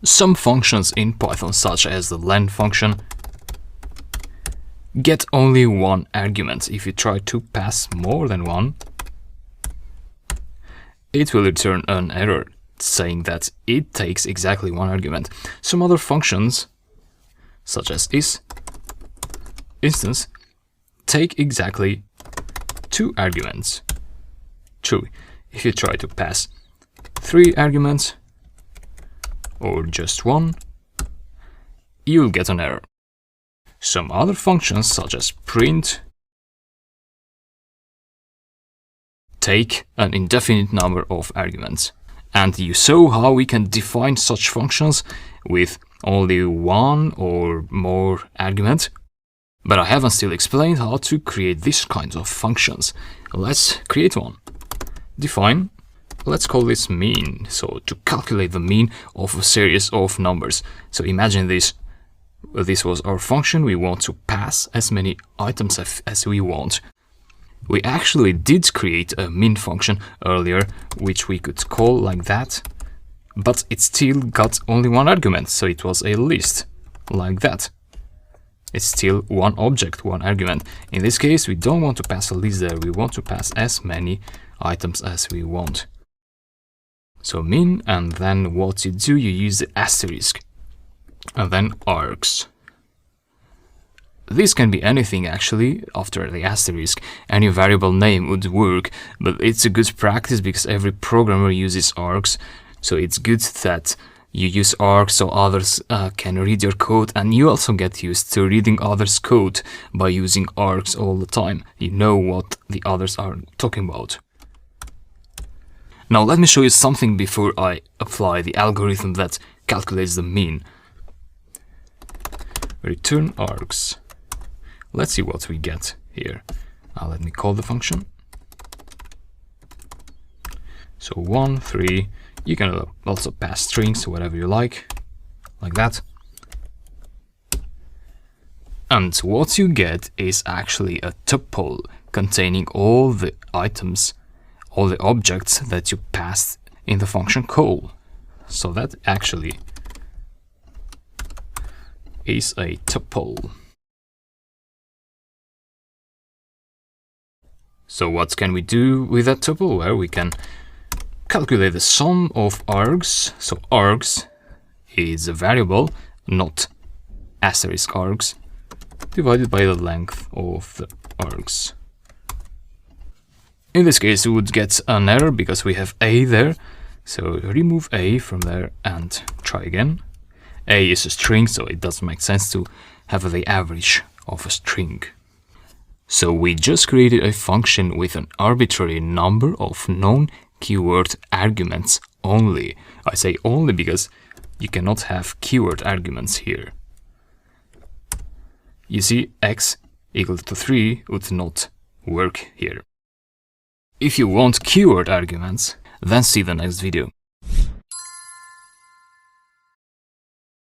Some functions in Python, such as the len function, get only one argument. If you try to pass more than one, it will return an error saying that it takes exactly one argument. Some other functions, such as instance, take exactly 2 arguments. True, if you try to pass 3 arguments or just 1, you'll get an error. Some other functions, such as print, take an indefinite number of arguments. And you saw how we can define such functions with only 1 or more arguments. But I haven't still explained how to create these kinds of functions. Let's create one. Define, let's call this mean. So to calculate the mean of a series of numbers. So imagine this. This was our function. We want to pass as many items as we want. We actually did create a min function earlier, which we could call like that, but it still got only one argument, so it was a list, like that. It's still one object, one argument. In this case, we don't want to pass a list there, we want to pass as many items as we want. So min, and then what you do, you use the asterisk, and then args. This can be anything actually, after the asterisk. Any variable name would work, but it's a good practice because every programmer uses args, so it's good that you use args so others can read your code, and you also get used to reading others' code by using args all the time. You know what the others are talking about. Now let me show you something before I apply the algorithm that calculates the mean. Return args. Let's see what we get here. Let me call the function. So 1, 3, you can also pass strings, whatever you like that. And what you get is actually a tuple containing all the items, all the objects that you passed in the function call. So that actually is a tuple. So what can we do with that tuple? Well, we can calculate the sum of args. So args is a variable, not asterisk args, divided by the length of the args. In this case, we would get an error because we have a there. So remove a from there and try again. A is a string, so it doesn't make sense to have the average of a string. So we just created a function with an arbitrary number of known keyword arguments only. I say only because you cannot have keyword arguments here. You see, x equal to 3 would not work here. If you want keyword arguments, then see the next video.